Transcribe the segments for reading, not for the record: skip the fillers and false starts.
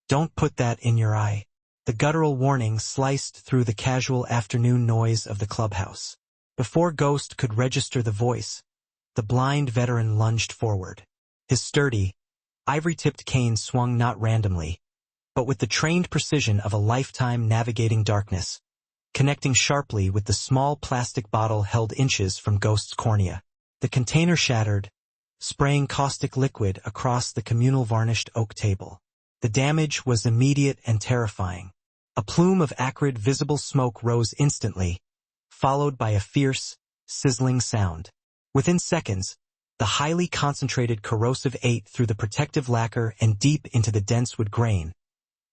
Don't put that in your eye. The guttural warning sliced through the casual afternoon noise of the clubhouse. Before Ghost could register the voice, the blind veteran lunged forward. His sturdy, ivory-tipped cane swung not randomly, but with the trained precision of a lifetime navigating darkness, connecting sharply with the small plastic bottle held inches from Ghost's cornea. The container shattered, spraying caustic liquid across the communal varnished oak table. The damage was immediate and terrifying. A plume of acrid visible smoke rose instantly, followed by a fierce, sizzling sound. Within seconds, the highly concentrated corrosive ate through the protective lacquer and deep into the dense wood grain,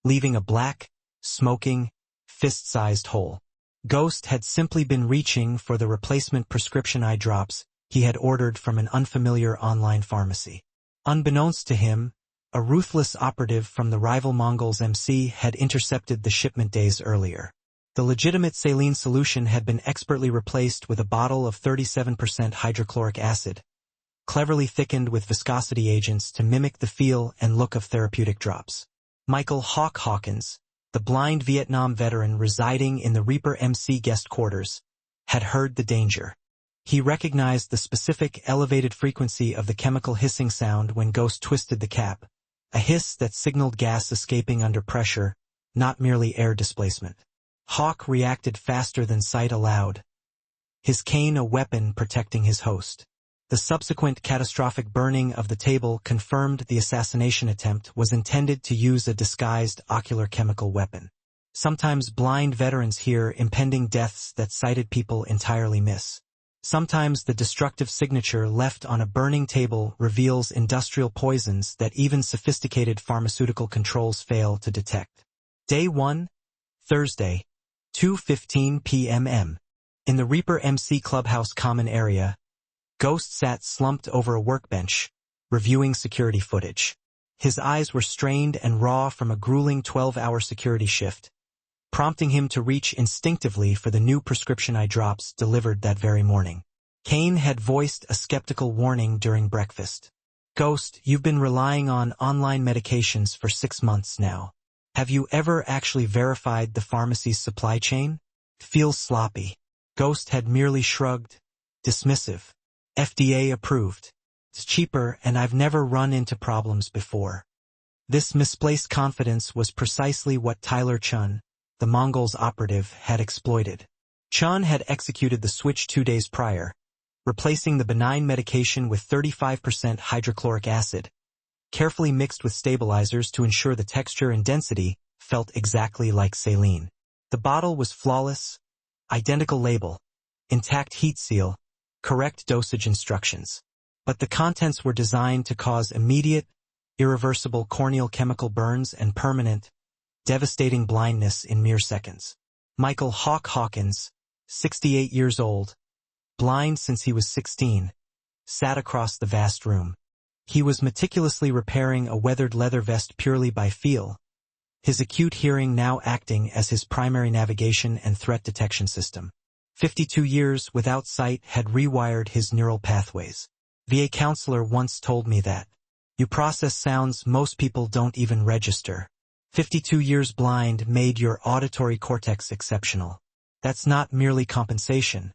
leaving a black, smoking, fist-sized hole. Ghost had simply been reaching for the replacement prescription eye drops he had ordered from an unfamiliar online pharmacy. Unbeknownst to him, a ruthless operative from the rival Mongols MC had intercepted the shipment days earlier. The legitimate saline solution had been expertly replaced with a bottle of 37% hydrochloric acid, cleverly thickened with viscosity agents to mimic the feel and look of therapeutic drops. Michael Hawk Hawkins, the blind Vietnam veteran residing in the Reaper MC guest quarters, had heard the danger. He recognized the specific elevated frequency of the chemical hissing sound when Ghost twisted the cap, a hiss that signaled gas escaping under pressure, not merely air displacement. Hawk reacted faster than sight allowed, his cane a weapon protecting his host. The subsequent catastrophic burning of the table confirmed the assassination attempt was intended to use a disguised ocular chemical weapon. Sometimes blind veterans hear impending deaths that sighted people entirely miss. Sometimes the destructive signature left on a burning table reveals industrial poisons that even sophisticated pharmaceutical controls fail to detect. Day 1, Thursday, 2:15 p.m. In the Reaper MC Clubhouse common area, Ghost sat slumped over a workbench, reviewing security footage. His eyes were strained and raw from a grueling 12-hour security shift, prompting him to reach instinctively for the new prescription eye drops delivered that very morning. Kane had voiced a skeptical warning during breakfast. Ghost, you've been relying on online medications for 6 months now. Have you ever actually verified the pharmacy's supply chain? Feels sloppy. Ghost had merely shrugged, dismissive. FDA approved. It's cheaper and I've never run into problems before. This misplaced confidence was precisely what Tyler Chun, the Mongols operative, had exploited. Chun had executed the switch 2 days prior, replacing the benign medication with 35% hydrochloric acid, carefully mixed with stabilizers to ensure the texture and density felt exactly like saline. The bottle was flawless, identical label, intact heat seal, correct dosage instructions. But the contents were designed to cause immediate, irreversible corneal chemical burns and permanent, devastating blindness in mere seconds. Michael Hawk Hawkins, 68 years old, blind since he was 16, sat across the vast room. He was meticulously repairing a weathered leather vest purely by feel, his acute hearing now acting as his primary navigation and threat detection system. 52 years without sight had rewired his neural pathways. VA counselor once told me that you process sounds most people don't even register. 52 years blind made your auditory cortex exceptional. That's not merely compensation.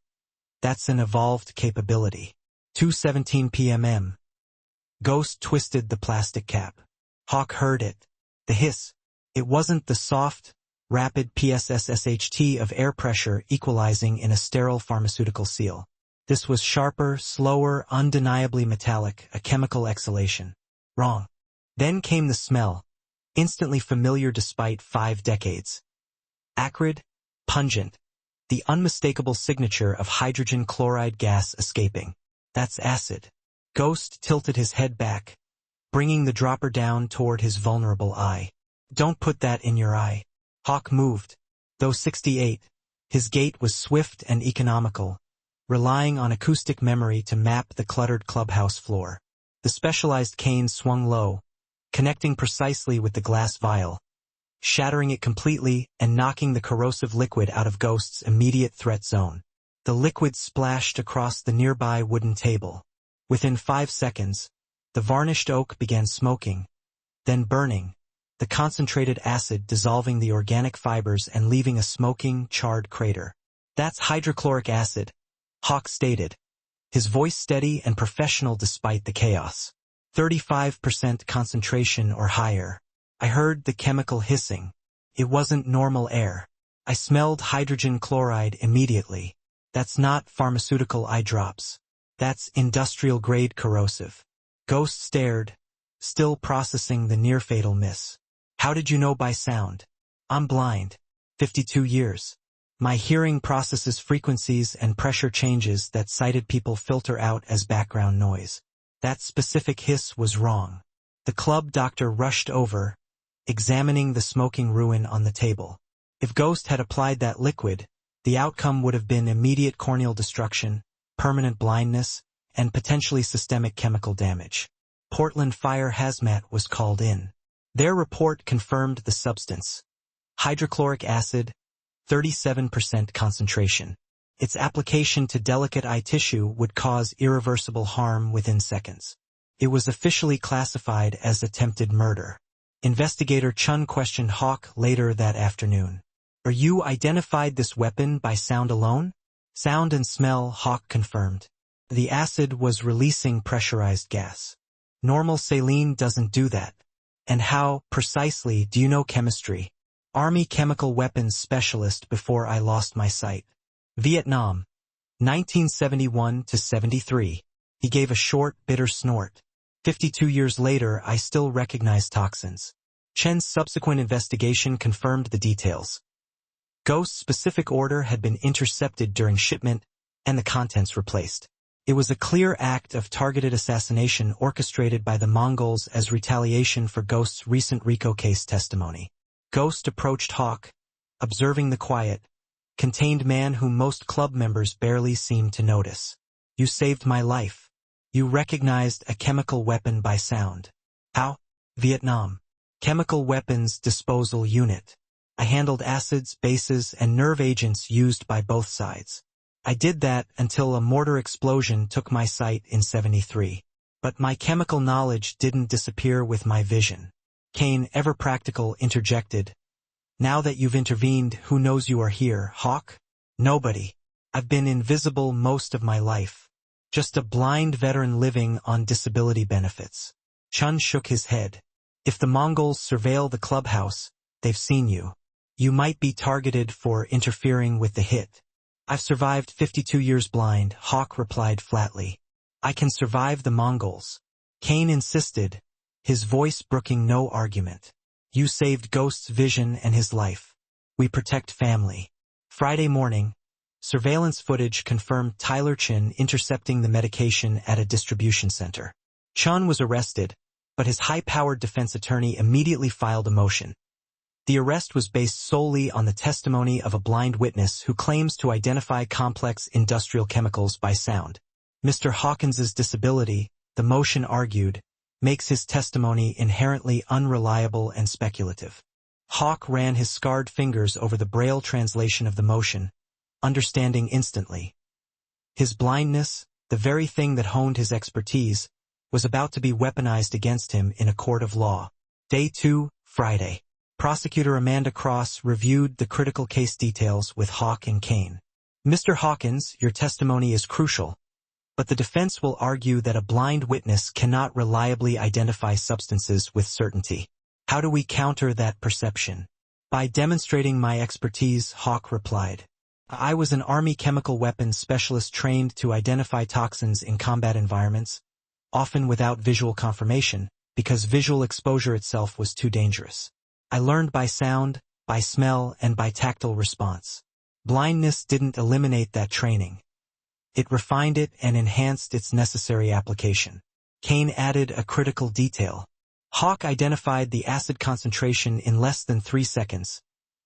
That's an evolved capability. 2:17 p.m. Ghost twisted the plastic cap. Hawk heard it. The hiss. It wasn't the soft, rapid PSSSHT of air pressure equalizing in a sterile pharmaceutical seal. This was sharper, slower, undeniably metallic, a chemical exhalation. Wrong. Then came the smell, instantly familiar despite 5 decades. Acrid, pungent, the unmistakable signature of hydrogen chloride gas escaping. That's acid. Ghost tilted his head back, bringing the dropper down toward his vulnerable eye. Don't put that in your eye. Hawk moved. Though 68, his gait was swift and economical, relying on acoustic memory to map the cluttered clubhouse floor. The specialized cane swung low, connecting precisely with the glass vial, shattering it completely and knocking the corrosive liquid out of Ghost's immediate threat zone. The liquid splashed across the nearby wooden table. Within 5 seconds, the varnished oak began smoking, then burning, the concentrated acid dissolving the organic fibers and leaving a smoking, charred crater. That's hydrochloric acid, Hawk stated, his voice steady and professional despite the chaos. 35% concentration or higher. I heard the chemical hissing. It wasn't normal air. I smelled hydrogen chloride immediately. That's not pharmaceutical eye drops. That's industrial-grade corrosive. Ghost stared, still processing the near-fatal miss. How did you know by sound? I'm blind. 52 years. My hearing processes frequencies and pressure changes that sighted people filter out as background noise. That specific hiss was wrong. The club doctor rushed over, examining the smoking ruin on the table. If Ghost had applied that liquid, the outcome would have been immediate corneal destruction, permanent blindness, and potentially systemic chemical damage. Portland Fire Hazmat was called in. Their report confirmed the substance. Hydrochloric acid, 37% concentration. Its application to delicate eye tissue would cause irreversible harm within seconds. It was officially classified as attempted murder. Investigator Chun questioned Hawk later that afternoon. "Are you identified this weapon by sound alone?" "Sound and smell," Hawk confirmed. The acid was releasing pressurized gas. Normal saline doesn't do that. And how, precisely, do you know chemistry? Army chemical weapons specialist before I lost my sight. Vietnam, 1971 to 73. He gave a short, bitter snort. 52 years later, I still recognize toxins. Chen's subsequent investigation confirmed the details. Ghost's specific order had been intercepted during shipment, and the contents replaced. It was a clear act of targeted assassination orchestrated by the Mongols as retaliation for Ghost's recent RICO case testimony. Ghost approached Hawk, observing the quiet, contained man whom most club members barely seemed to notice. "You saved my life. You recognized a chemical weapon by sound." "How?" "Vietnam. Chemical Weapons Disposal Unit. I handled acids, bases, and nerve agents used by both sides. I did that until a mortar explosion took my sight in 73. But my chemical knowledge didn't disappear with my vision." Kane, ever practical, interjected. "Now that you've intervened, who knows you are here, Hawk?" "Nobody. I've been invisible most of my life. Just a blind veteran living on disability benefits." Chun shook his head. "If the Mongols surveil the clubhouse, they've seen you. You might be targeted for interfering with the hit." "I've survived 52 years blind," Hawk replied flatly. "I can survive the Mongols." Kane insisted, his voice brooking no argument. "You saved Ghost's vision and his life. We protect family." Friday morning, surveillance footage confirmed Tyler Chin intercepting the medication at a distribution center. Chun was arrested, but his high-powered defense attorney immediately filed a motion. The arrest was based solely on the testimony of a blind witness who claims to identify complex industrial chemicals by sound. Mr. Hawkins's disability, the motion argued, makes his testimony inherently unreliable and speculative. Hawk ran his scarred fingers over the Braille translation of the motion, understanding instantly. His blindness, the very thing that honed his expertise, was about to be weaponized against him in a court of law. Day 2, Friday. Prosecutor Amanda Cross reviewed the critical case details with Hawk and Kane. "Mr. Hawkins, your testimony is crucial, but the defense will argue that a blind witness cannot reliably identify substances with certainty. How do we counter that perception?" "By demonstrating my expertise," Hawk replied. "I was an Army chemical weapons specialist trained to identify toxins in combat environments, often without visual confirmation, because visual exposure itself was too dangerous. I learned by sound, by smell, and by tactile response. Blindness didn't eliminate that training. It refined it and enhanced its necessary application." Kane added a critical detail. Hawk identified the acid concentration in less than 3 seconds,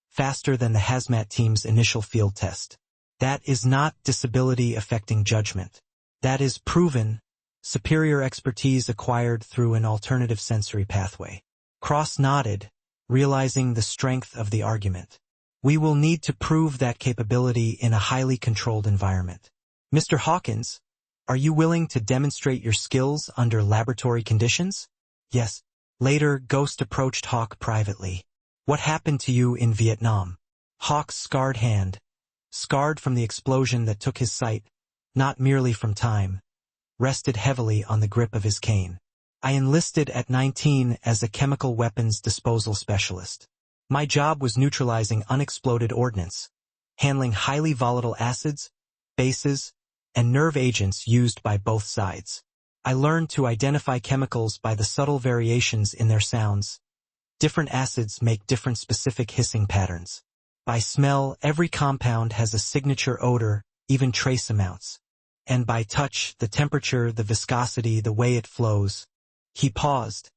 faster than the hazmat team's initial field test. That is not disability affecting judgment. That is proven, superior expertise acquired through an alternative sensory pathway. Cross nodded, realizing the strength of the argument. "We will need to prove that capability in a highly controlled environment. Mr. Hawkins, are you willing to demonstrate your skills under laboratory conditions?" "Yes." Later, Ghost approached Hawk privately. "What happened to you in Vietnam?" Hawk's scarred hand, scarred from the explosion that took his sight, not merely from time, rested heavily on the grip of his cane. "I enlisted at 19 as a chemical weapons disposal specialist. My job was neutralizing unexploded ordnance, handling highly volatile acids, bases, and nerve agents used by both sides. I learned to identify chemicals by the subtle variations in their sounds. Different acids make different specific hissing patterns. By smell, every compound has a signature odor, even trace amounts. And by touch, the temperature, the viscosity, the way it flows." He paused,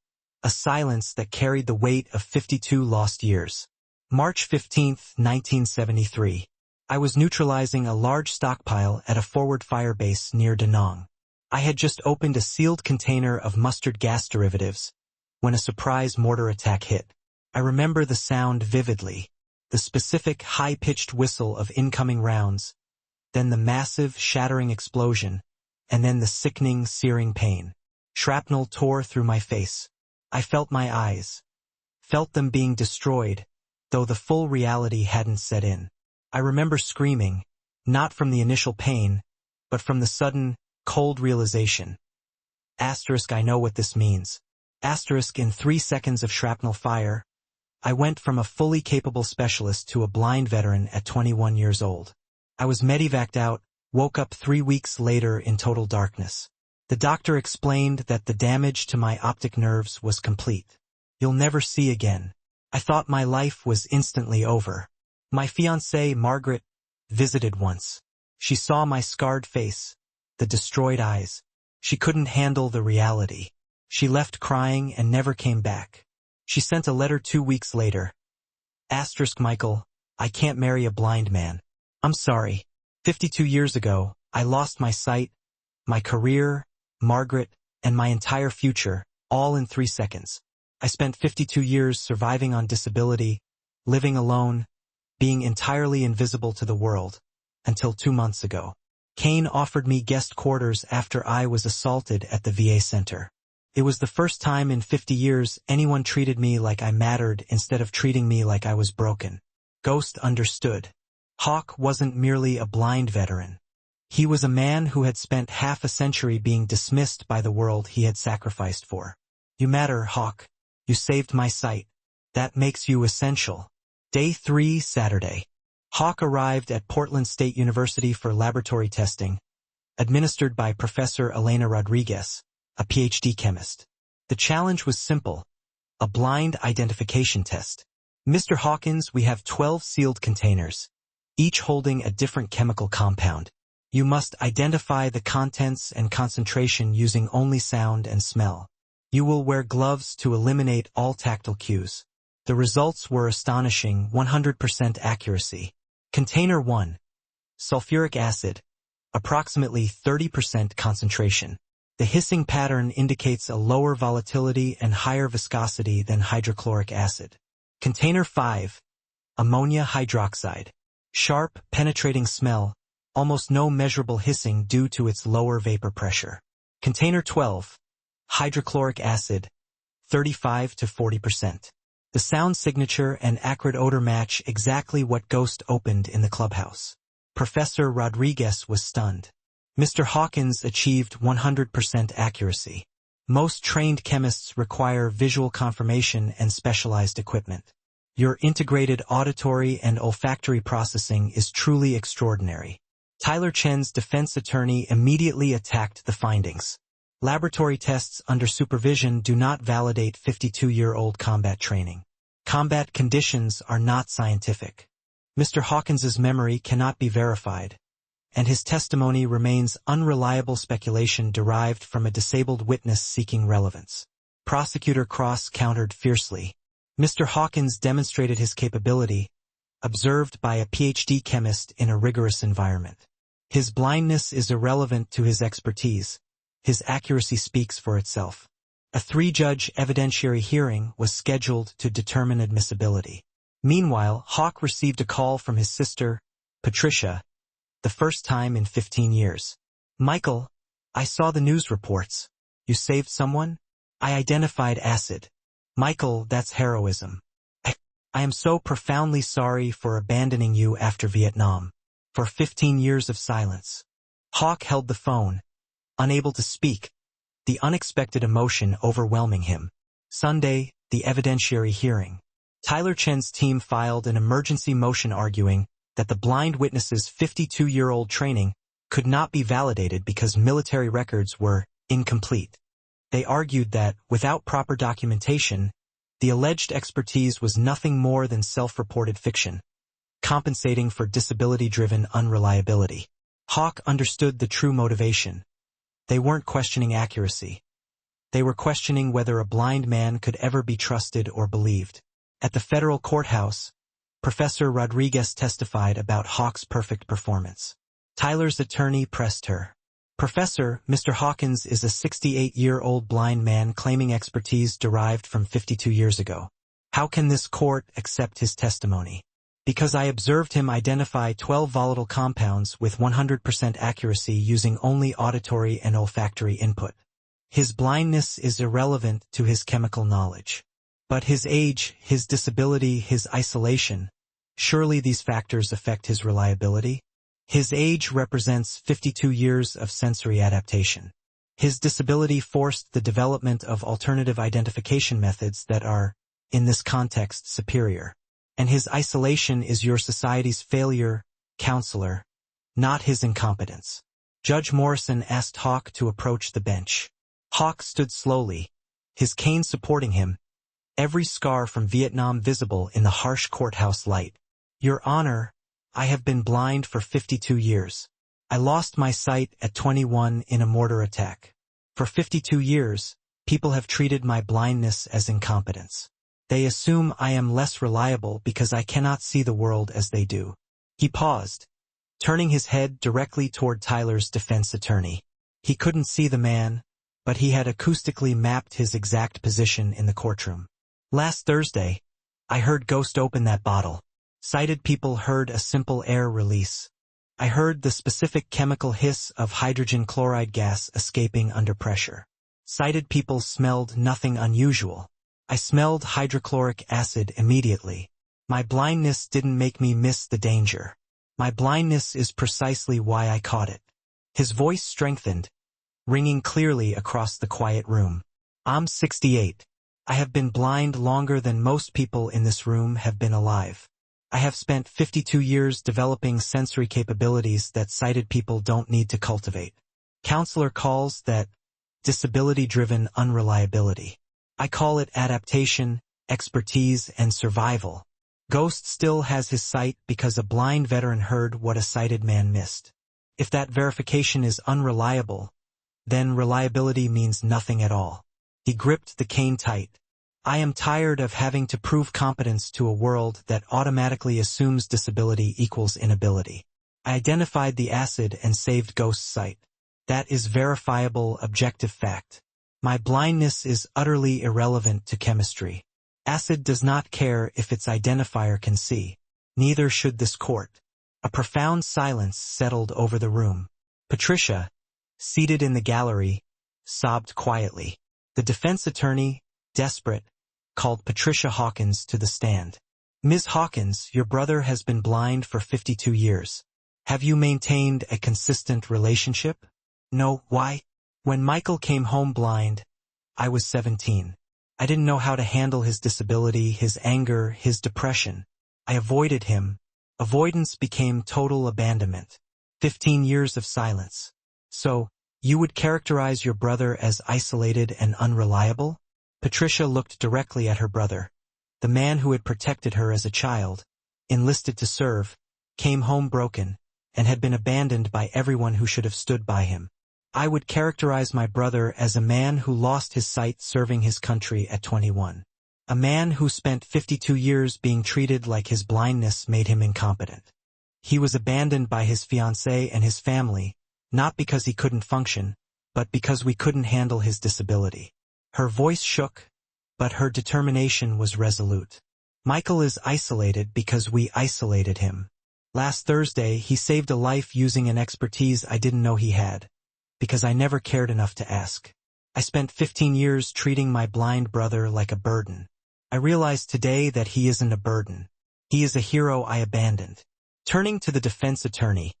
a silence that carried the weight of 52 lost years. March 15, 1973. I was neutralizing a large stockpile at a forward fire base near Da Nang. I had just opened a sealed container of mustard gas derivatives when a surprise mortar attack hit. I remember the sound vividly, the specific high-pitched whistle of incoming rounds, then the massive, shattering explosion, and then the sickening, searing pain. Shrapnel tore through my face. I felt my eyes, felt them being destroyed, though the full reality hadn't set in. I remember screaming, not from the initial pain, but from the sudden, cold realization. I know what this means. In 3 seconds of shrapnel fire, I went from a fully capable specialist to a blind veteran at 21 years old. I was medevaced out, woke up 3 weeks later in total darkness. The doctor explained that the damage to my optic nerves was complete. "You'll never see again." I thought my life was instantly over. My fiancée, Margaret, visited once. She saw my scarred face, the destroyed eyes. She couldn't handle the reality. She left crying and never came back. She sent a letter 2 weeks later. Michael, I can't marry a blind man. I'm sorry. 52 years ago, I lost my sight, my career, Margaret, and my entire future, all in 3 seconds. I spent 52 years surviving on disability, living alone, being entirely invisible to the world, until 2 months ago. Kane offered me guest quarters after I was assaulted at the VA center. It was the first time in 50 years anyone treated me like I mattered instead of treating me like I was broken. Ghost understood. Hawk wasn't merely a blind veteran. He was a man who had spent half a century being dismissed by the world he had sacrificed for. "You matter, Hawk. You saved my sight. That makes you essential." Day 3, Saturday. Hawk arrived at Portland State University for laboratory testing, administered by Professor Elena Rodriguez, a PhD chemist. The challenge was simple, a blind identification test. "Mr. Hawkins, we have 12 sealed containers, each holding a different chemical compound. You must identify the contents and concentration using only sound and smell. You will wear gloves to eliminate all tactile cues." The results were astonishing, 100% accuracy. Container 1. Sulfuric acid, approximately 30% concentration. The hissing pattern indicates a lower volatility and higher viscosity than hydrochloric acid. Container 5. Ammonia hydroxide. Sharp, penetrating smell, almost no measurable hissing due to its lower vapor pressure. Container 12. Hydrochloric acid, 35 to 40%. The sound signature and acrid odor match exactly what Ghost opened in the clubhouse. Professor Rodriguez was stunned. Mr. Hawkins achieved 100% accuracy. Most trained chemists require visual confirmation and specialized equipment. Your integrated auditory and olfactory processing is truly extraordinary. Tyler Chen's defense attorney immediately attacked the findings. Laboratory tests under supervision do not validate 52-year-old combat training. Combat conditions are not scientific. Mr. Hawkins's memory cannot be verified, and his testimony remains unreliable speculation derived from a disabled witness seeking relevance. Prosecutor Cross countered fiercely. Mr. Hawkins demonstrated his capability, observed by a PhD chemist in a rigorous environment. His blindness is irrelevant to his expertise. His accuracy speaks for itself. A 3-judge evidentiary hearing was scheduled to determine admissibility. Meanwhile, Hawk received a call from his sister, Patricia, the first time in 15 years. "Michael, I saw the news reports. You saved someone? I identified acid. Michael, that's heroism. I am so profoundly sorry for abandoning you after Vietnam. For 15 years of silence. Hawk held the phone, unable to speak, the unexpected emotion overwhelming him. Sunday, the evidentiary hearing. Tyler Chen's team filed an emergency motion arguing that the blind witness's 52-year-old training could not be validated because military records were incomplete. They argued that, without proper documentation, the alleged expertise was nothing more than self-reported fiction, compensating for disability-driven unreliability. Hawk understood the true motivation. They weren't questioning accuracy. They were questioning whether a blind man could ever be trusted or believed. At the federal courthouse, Professor Rodriguez testified about Hawk's perfect performance. Tyler's attorney pressed her. Professor, Mr. Hawkins is a 68-year-old blind man claiming expertise derived from 52 years ago. How can this court accept his testimony? Because I observed him identify 12 volatile compounds with 100% accuracy using only auditory and olfactory input. His blindness is irrelevant to his chemical knowledge. But his age, his disability, his isolation, surely these factors affect his reliability? His age represents 52 years of sensory adaptation. His disability forced the development of alternative identification methods that are, in this context, superior. And his isolation is your society's failure, counselor, not his incompetence. Judge Morrison asked Hawk to approach the bench. Hawk stood slowly, his cane supporting him, every scar from Vietnam visible in the harsh courthouse light. Your Honor, I have been blind for 52 years. I lost my sight at 21 in a mortar attack. For 52 years, people have treated my blindness as incompetence. They assume I am less reliable because I cannot see the world as they do. He paused, turning his head directly toward Tyler's defense attorney. He couldn't see the man, but he had acoustically mapped his exact position in the courtroom. Last Thursday, I heard Ghost open that bottle. Sighted people heard a simple air release. I heard the specific chemical hiss of hydrogen chloride gas escaping under pressure. Sighted people smelled nothing unusual. I smelled hydrochloric acid immediately. My blindness didn't make me miss the danger. My blindness is precisely why I caught it. His voice strengthened, ringing clearly across the quiet room. I'm 68. I have been blind longer than most people in this room have been alive. I have spent 52 years developing sensory capabilities that sighted people don't need to cultivate. Counselor calls that disability-driven unreliability. I call it adaptation, expertise, and survival. Ghost still has his sight because a blind veteran heard what a sighted man missed. If that verification is unreliable, then reliability means nothing at all. He gripped the cane tight. I am tired of having to prove competence to a world that automatically assumes disability equals inability. I identified the acid and saved Ghost's sight. That is verifiable, objective fact. My blindness is utterly irrelevant to chemistry. Acid does not care if its identifier can see. Neither should this court. A profound silence settled over the room. Patricia, seated in the gallery, sobbed quietly. The defense attorney, desperate, called Patricia Hawkins to the stand. Ms. Hawkins, your brother has been blind for 52 years. Have you maintained a consistent relationship? No, why? When Michael came home blind, I was 17. I didn't know how to handle his disability, his anger, his depression. I avoided him. Avoidance became total abandonment. 15 years of silence. So, you would characterize your brother as isolated and unreliable? Patricia looked directly at her brother. The man who had protected her as a child, enlisted to serve, came home broken, and had been abandoned by everyone who should have stood by him. I would characterize my brother as a man who lost his sight serving his country at 21. A man who spent 52 years being treated like his blindness made him incompetent. He was abandoned by his fiancée and his family, not because he couldn't function, but because we couldn't handle his disability. Her voice shook, but her determination was resolute. Michael is isolated because we isolated him. Last Thursday, he saved a life using an expertise I didn't know he had, because I never cared enough to ask. I spent 15 years treating my blind brother like a burden. I realize today that he isn't a burden. He is a hero I abandoned. Turning to the defense attorney,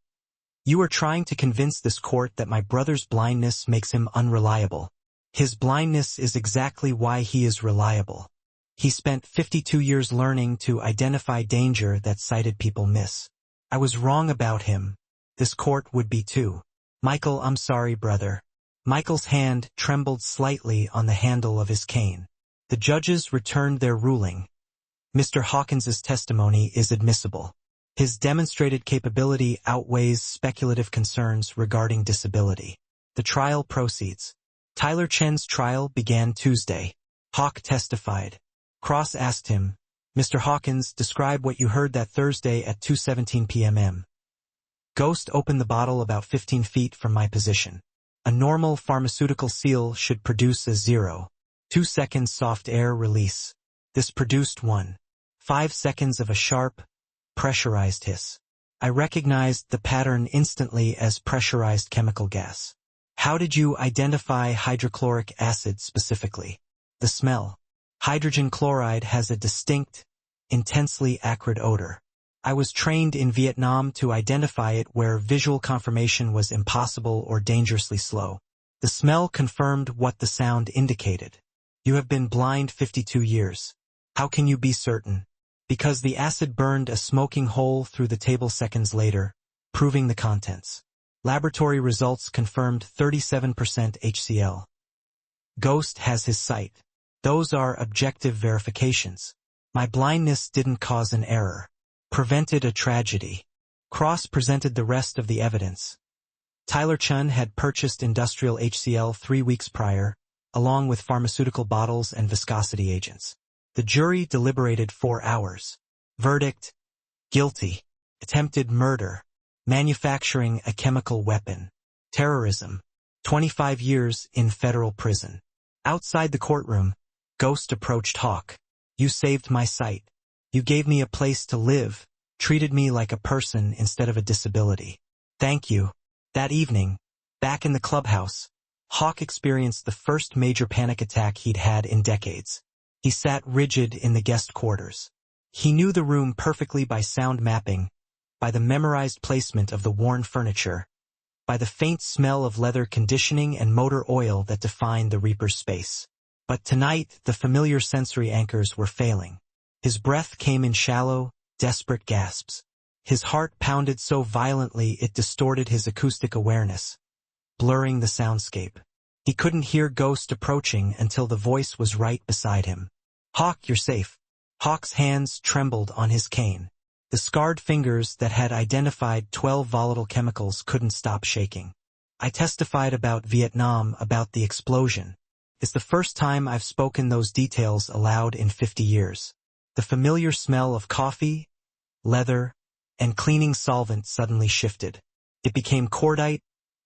you are trying to convince this court that my brother's blindness makes him unreliable. His blindness is exactly why he is reliable. He spent 52 years learning to identify danger that sighted people miss. I was wrong about him. This court would be too. Michael, I'm sorry, brother. Michael's hand trembled slightly on the handle of his cane. The judges returned their ruling. Mr. Hawkins's testimony is admissible. His demonstrated capability outweighs speculative concerns regarding disability. The trial proceeds. Tyler Chen's trial began Tuesday. Hawk testified. Cross asked him, Mr. Hawkins, describe what you heard that Thursday at 2:17 p.m. Ghost opened the bottle about 15 feet from my position. A normal pharmaceutical seal should produce a 0.2 seconds soft air release. This produced 1.5 seconds of a sharp, pressurized hiss. I recognized the pattern instantly as pressurized chemical gas. How did you identify hydrochloric acid specifically? The smell. Hydrogen chloride has a distinct, intensely acrid odor. I was trained in Vietnam to identify it where visual confirmation was impossible or dangerously slow. The smell confirmed what the sound indicated. You have been blind 52 years. How can you be certain? Because the acid burned a smoking hole through the table seconds later, proving the contents. Laboratory results confirmed 37% HCl. Ghost has his sight. Those are objective verifications. My blindness didn't cause an error. Prevented a tragedy. Cross presented the rest of the evidence. Tyler Chen had purchased industrial HCl 3 weeks prior, along with pharmaceutical bottles and viscosity agents. The jury deliberated 4 hours. Verdict: guilty. Attempted murder. Manufacturing a chemical weapon. Terrorism. 25 years in federal prison. Outside the courtroom, Ghost approached Hawk. You saved my sight. You gave me a place to live, treated me like a person instead of a disability. Thank you. That evening, back in the clubhouse, Hawk experienced the first major panic attack he'd had in decades. He sat rigid in the guest quarters. He knew the room perfectly by sound mapping, by the memorized placement of the worn furniture, by the faint smell of leather conditioning and motor oil that defined the Reaper's space. But tonight, the familiar sensory anchors were failing. His breath came in shallow, desperate gasps. His heart pounded so violently it distorted his acoustic awareness, blurring the soundscape. He couldn't hear Ghost approaching until the voice was right beside him. Hawk, you're safe. Hawk's hands trembled on his cane. The scarred fingers that had identified 12 volatile chemicals couldn't stop shaking. I testified about Vietnam, about the explosion. It's the first time I've spoken those details aloud in 50 years. The familiar smell of coffee, leather, and cleaning solvent suddenly shifted. It became cordite,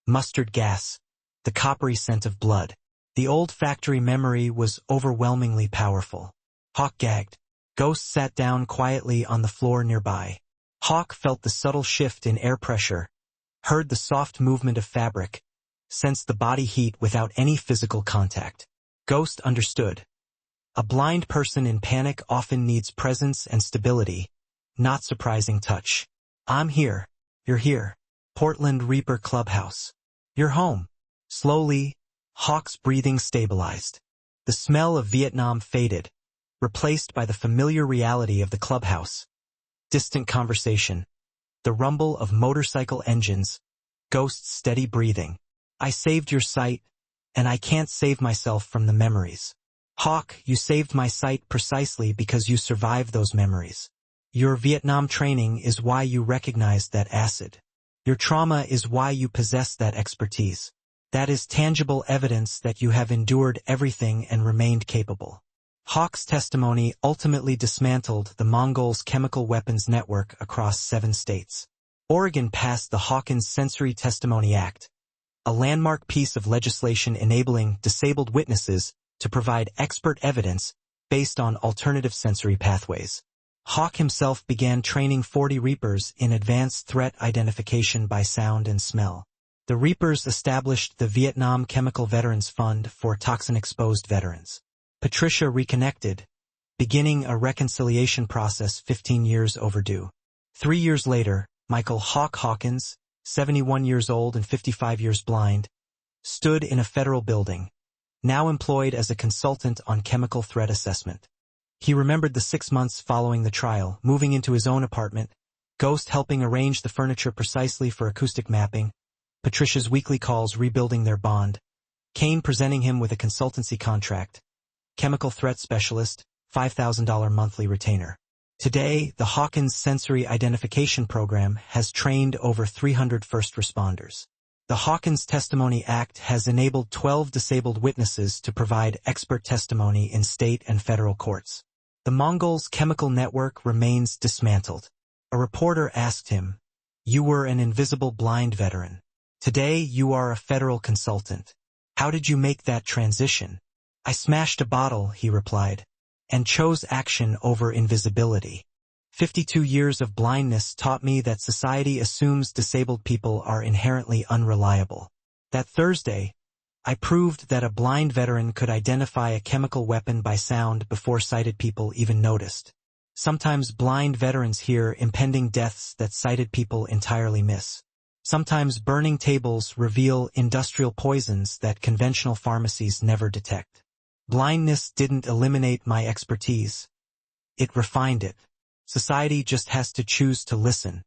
mustard gas, the coppery scent of blood. The old factory memory was overwhelmingly powerful. Hawk gagged. Ghost sat down quietly on the floor nearby. Hawk felt the subtle shift in air pressure, heard the soft movement of fabric, sensed the body heat without any physical contact. Ghost understood. A blind person in panic often needs presence and stability, not surprising touch. I'm here. You're here. Portland Reaper Clubhouse. You're home. Slowly, Hawk's breathing stabilized. The smell of Vietnam faded, replaced by the familiar reality of the clubhouse. Distant conversation. The rumble of motorcycle engines. Ghost's steady breathing. I saved your sight, and I can't save myself from the memories. Hawk, you saved my sight precisely because you survived those memories. Your Vietnam training is why you recognized that acid. Your trauma is why you possess that expertise. That is tangible evidence that you have endured everything and remained capable. Hawk's testimony ultimately dismantled the Mongols' chemical weapons network across 7 states. Oregon passed the Hawkins Sensory Testimony Act, a landmark piece of legislation enabling disabled witnesses to provide expert evidence based on alternative sensory pathways. Hawk himself began training 40 Reapers in advanced threat identification by sound and smell. The Reapers established the Vietnam Chemical Veterans Fund for toxin-exposed veterans. Patricia reconnected, beginning a reconciliation process 15 years overdue. 3 years later, Michael Hawk Hawkins, 71 years old and 55 years blind, stood in a federal building, now employed as a consultant on chemical threat assessment. He remembered the 6 months following the trial, moving into his own apartment, Ghost helping arrange the furniture precisely for acoustic mapping, Patricia's weekly calls rebuilding their bond, Kane presenting him with a consultancy contract, chemical threat specialist, $5,000 monthly retainer. Today, the Hawkins Sensory Identification Program has trained over 300 first responders. The Hawkins Testimony Act has enabled 12 disabled witnesses to provide expert testimony in state and federal courts. The Mongols' chemical network remains dismantled. A reporter asked him, "You were an invisible blind veteran. Today you are a federal consultant. How did you make that transition?" "I smashed a bottle," he replied, "and chose action over invisibility. 52 years of blindness taught me that society assumes disabled people are inherently unreliable. That Thursday, I proved that a blind veteran could identify a chemical weapon by sound before sighted people even noticed. Sometimes blind veterans hear impending deaths that sighted people entirely miss. Sometimes burning tables reveal industrial poisons that conventional pharmacies never detect. Blindness didn't eliminate my expertise. It refined it. Society just has to choose to listen."